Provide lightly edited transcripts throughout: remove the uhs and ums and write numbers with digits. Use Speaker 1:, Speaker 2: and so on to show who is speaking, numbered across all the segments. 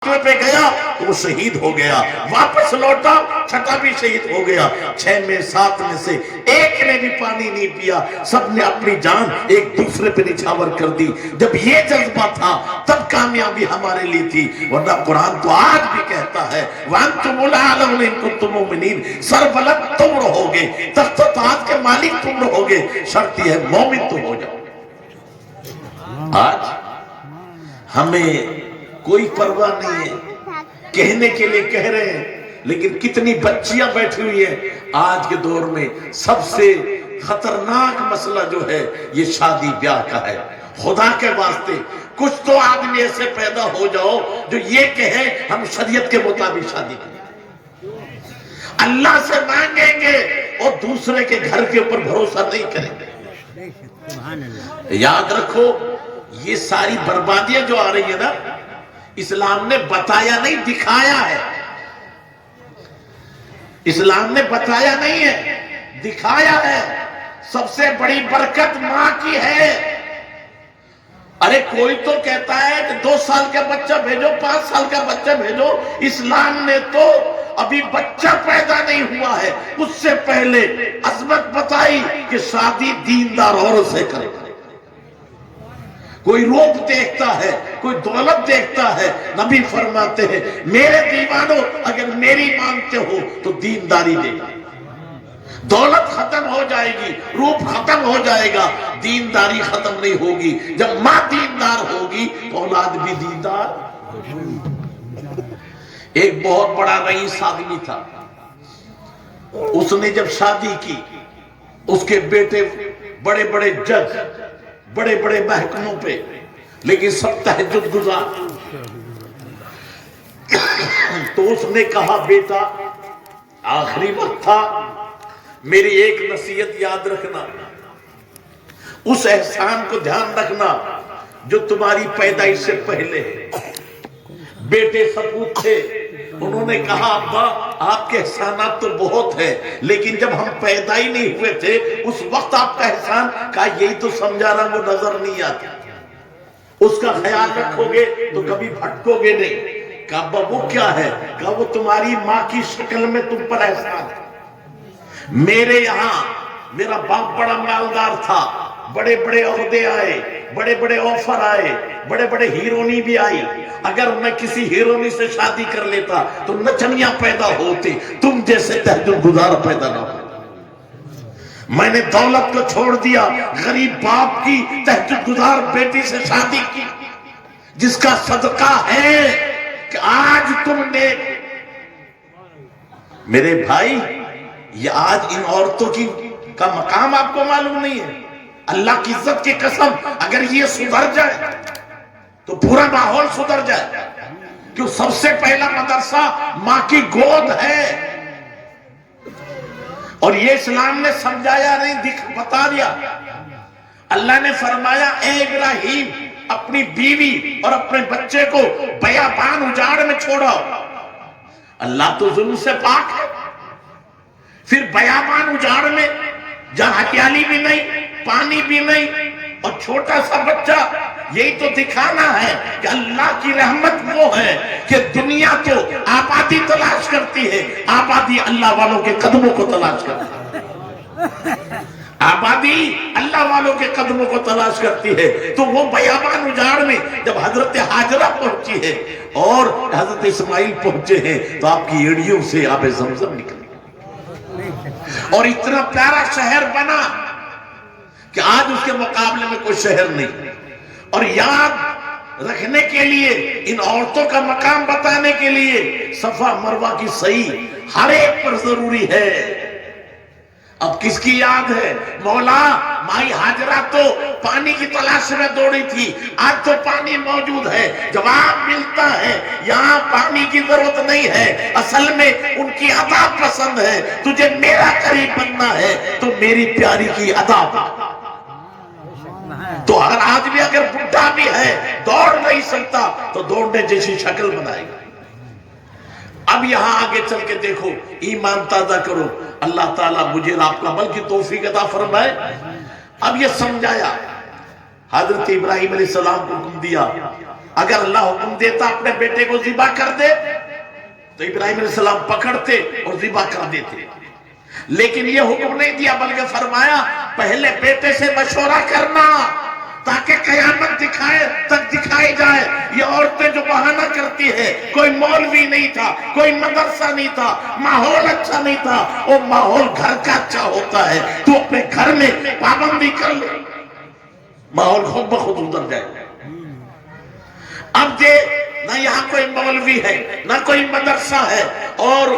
Speaker 1: پہ گیا تو وہ شہید ہو گیا، واپس لوٹا چھٹا بھی شہید ہو گیا، 6 میں 7 میں سے ایک نے بھی پانی نہیں پیا، سب نے اپنی جان ایک دوسرے پہ نچھاور کر دی۔ جب یہ جذبہ تھا تب کامیابی ہمارے لیے تھی، ورنہ قرآن تو آج بھی کہتا ہے وَأَنْتُمُ الْأَعْلَوْنَ إِن كُنتُم مُؤْمِنِينَ، سربلند تم رہو گے، تخت و تاج کے مالک تم رہو گے، شرط یہ ہے مومن تم ہو جاؤ۔ آج ہمیں کوئی پرواہ نہیں ہے، کہنے کے لیے کہہ رہے ہیں، لیکن کتنی بچیاں بیٹھی ہوئی ہیں۔ آج کے دور میں سب سے خطرناک مسئلہ جو ہے یہ شادی بیاہ کا ہے۔ خدا کے واسطے کچھ تو آدمی ایسے پیدا ہو جاؤ جو یہ کہے ہم شریعت کے مطابق شادی کریں، اللہ سے مانگیں گے اور دوسرے کے گھر کے اوپر بھروسہ نہیں کریں گے۔ یاد رکھو یہ ساری بربادیاں جو آ رہی ہیں نا، اسلام نے بتایا نہیں دکھایا ہے، اسلام نے بتایا نہیں ہے دکھایا ہے۔ سب سے بڑی برکت ماں کی ہے۔ ارے کوئی تو کہتا ہے کہ 2 سال کا بچہ بھیجو، 5 سال کا بچہ بھیجو، اسلام نے تو ابھی بچہ پیدا نہیں ہوا ہے اس سے پہلے عظمت بتائی کہ شادی دیندار عورت سے کرے۔ کوئی روپ دیکھتا ہے، کوئی دولت دیکھتا ہے، نبی فرماتے ہیں میرے دیوانوں اگر میری مانتے ہو تو دینداری دیکھو۔ دولت ختم ہو جائے گی، روپ ختم ہو جائے گا، دینداری ختم نہیں ہوگی۔ جب ماں دیندار ہوگی تو اولاد بھی دیندار۔ ایک بہت بڑا رئیس آدمی تھا، اس نے جب شادی کی اس کے بیٹے بڑے بڑے جج، بڑے بڑے محکموں پہ، لیکن سب تہجد گزار۔ تو اس نے کہا بیٹا آخری وقت تھا، میری ایک نصیحت یاد رکھنا، اس احسان کو دھیان رکھنا جو تمہاری پیدائش سے پہلے ہے۔ بیٹے سپوت تھے، انہوں نے کہا ابا آپ کے احسانات تو بہت ہیں، لیکن جب ہم پیدا ہی نہیں ہوئے تھے اس وقت آپ کا احسان، کہا یہی تو سمجھا رہا وہ نظر نہیں آتا، اس کا خیال رکھو گے تو کبھی بھٹکو گے نہیں۔ کہا ابا وہ کیا ہے؟ کہا وہ تمہاری ماں کی شکل میں تم پر احسان ہے۔ میرے یہاں میرا باپ بڑا مالدار تھا، بڑے بڑے عہدے آئے، بڑے بڑے آفر آئے، بڑے بڑے ہیرونی بھی آئی، اگر میں کسی ہیرونی سے شادی کر لیتا تو نچنیاں پیدا ہوتی، تم جیسے تہجد گزار پیدا نہ ہو۔ میں نے دولت کو چھوڑ دیا، غریب باپ کی تہجد گزار بیٹی سے شادی کی، جس کا صدقہ ہے کہ آج تم نے۔ میرے بھائی یہ آج ان عورتوں کا مقام آپ کو معلوم نہیں ہے۔ اللہ کی عزت کی قسم اگر یہ سدھر جائے تو پورا ماحول سدھر جائے، کیوں سب سے پہلا مدرسہ ماں کی گود ہے۔ اور یہ اسلام نے سمجھایا نہیں، بتا دیا۔ اللہ نے فرمایا اے ابراہیم اپنی بیوی اور اپنے بچے کو بیابان اجاڑ میں چھوڑو۔ اللہ تو ظلم سے پاک ہے، پھر بیابان اجاڑ میں جہاں ہریالی بھی نہیں، پانی بھی نہیں، اور چھوٹا سا بچہ، یہی تو دکھانا ہے کہ اللہ کی رحمت وہ ہے کہ دنیا تو آبادی تلاش کرتی ہے، آبادی اللہ والوں کے قدموں کو تلاش کرتی ہے، آبادی اللہ والوں کے قدموں کو تلاش کرتی ہے۔ تو وہ بیابان اجاڑ میں جب حضرت حاجرہ پہنچی ہے اور حضرت اسماعیل پہنچے ہیں تو آپ کی ایڑیوں سے آب زمزم نکلی، اور اتنا پیارا شہر بنا کہ آج اس کے مقابلے میں کوئی شہر نہیں۔ اور یاد رکھنے کے لیے ان عورتوں کا مقام بتانے کے لیے صفا مروہ کی صحیح ہر ایک پر ضروری ہے۔ اب کس کی یاد ہے؟ مولا مائی حاجرہ تو پانی کی تلاش میں دوڑی تھی، آج تو پانی موجود ہے، جواب ملتا ہے یہاں پانی کی ضرورت نہیں ہے، اصل میں ان کی ادا پسند ہے، تجھے میرا قریب بننا ہے تو میری پیاری کی ادا۔ تو اگر آج بھی اگر بڈھا بھی ہے دوڑ نہیں سکتا تو دوڑنے جیسی شکل بنائے گا۔ اب یہاں آگے چل کے دیکھو، ایمان تازہ کرو، اللہ تعالیٰ مجھے آپ کا عمل کی توفیق عطا فرمائے۔ اب یہ سمجھایا، حضرت ابراہیم علیہ السلام کو حکم دیا اگر اللہ حکم دیتا اپنے بیٹے کو ذبح کر دے تو ابراہیم علیہ السلام پکڑتے اور ذبح کر دیتے، لیکن یہ حکم نہیں دیا، بلکہ فرمایا پہلے بیٹے سے مشورہ کرنا تاکہ قیامت تک دکھائی جائے۔ یہ عورتیں جو بہانہ کرتی ہے، کوئی مولوی نہیں تھا، کوئی مدرسہ نہیں تھا، ماحول اچھا نہیں تھا، وہ ماحول گھر کا اچھا ہوتا ہے، تو اپنے گھر میں پابندی کر لے، ماحول خود بخود ادھر جائے۔ اب دے نہ یہاں کوئی مولوی ہے، نہ کوئی مدرسہ ہے، اور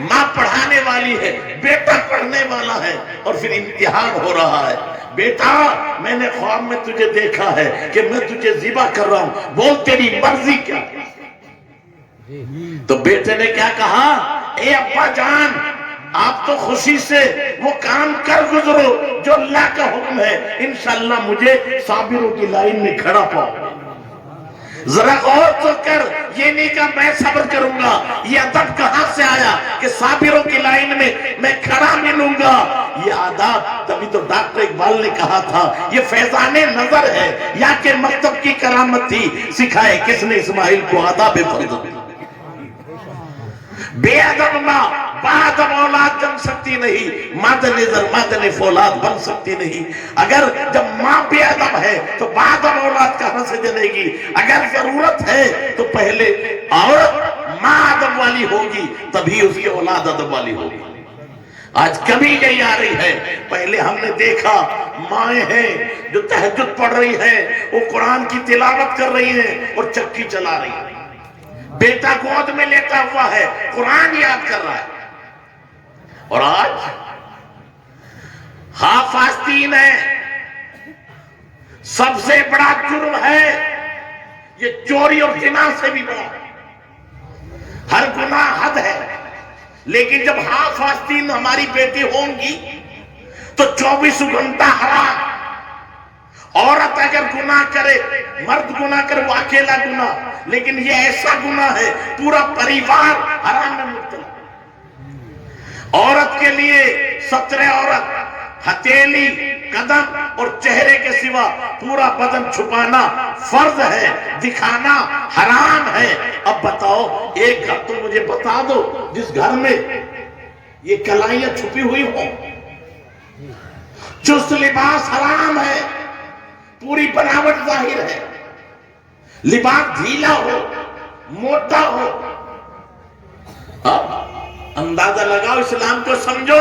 Speaker 1: ماں پڑھانے والی ہے، بیٹا پڑھنے والا ہے، اور پھر امتحان ہو رہا ہے، بیٹا میں نے خواب میں تجھے دیکھا ہے کہ میں تجھے ذبح کر رہا ہوں، بول تیری مرضی کیا؟ تو بیٹے نے کیا کہا، اے ابا جان آپ تو خوشی سے وہ کام کر گزرو جو اللہ کا حکم ہے، انشاءاللہ مجھے صابروں کی لائن میں کھڑا پاؤ۔ ذرا غور تو کر، یہ نہیں کہا میں صبر کروں گا، یہ ادب کہاں سے آیا کہ صابروں کی لائن میں کھڑا ملوں گا؟ یہ آداب تبھی تو ڈاکٹر اقبال نے کہا تھا یہ فیضان نظر ہے یا کہ مکتب کی کرامت تھی، سکھائے کس نے اسماعیل کو آداب فرض؟ بے ادب ماں بادب اولاد جم سکتی نہیں، مادن نظر مادن فولاد بن سکتی نہیں۔ اگر جب ماں بے ادب ہے تو بادب اولاد کہاں سے جنے گی؟ اگر ضرورت ہے تو پہلے عورت ماں ادب والی ہوگی تبھی اس کی اولاد ادب والی ہوگی۔ آج کمی نہیں آ رہی ہے، پہلے ہم نے دیکھا مائیں ہیں جو تہجد پڑھ رہی ہیں، وہ قرآن کی تلاوت کر رہی ہیں اور چکی چلا رہی ہیں، بیٹا گود میں لیتا ہوا ہے قرآن یاد کر رہا ہے۔ اور آج ہاف آستین ہے، سب سے بڑا جرم ہے یہ چوری اور زنا سے بھی بڑا، ہر گناہ حد ہے، لیکن جب ہاف آستین ہماری بیٹی ہوں گی تو 24 گھنٹہ حرام۔ عورت اگر گناہ کرے، مرد گناہ کرے وہ اکیلا گناہ، لیکن یہ ایسا گناہ ہے پورا پریوار حرام میں مبتلا۔ عورت کے لیے سترے عورت، ہتھیلی، قدم اور چہرے کے سوا پورا بدن چھپانا فرض ہے، دکھانا حرام ہے۔ اب بتاؤ ایک گھر تو مجھے بتا دو جس گھر میں یہ کلائیاں چھپی ہوئی ہوں، چست لباس حرام ہے، پوری بناوٹ ظاہر ہے، لباس ڈھیلا ہو، موٹا ہو۔ اب اندازہ لگاؤ، اسلام کو سمجھو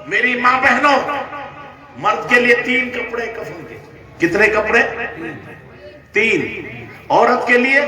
Speaker 1: میری ماں بہنوں، مرد کے لیے 3 کپڑے کفن کے، کتنے کپڑے؟ 3، عورت کے لیے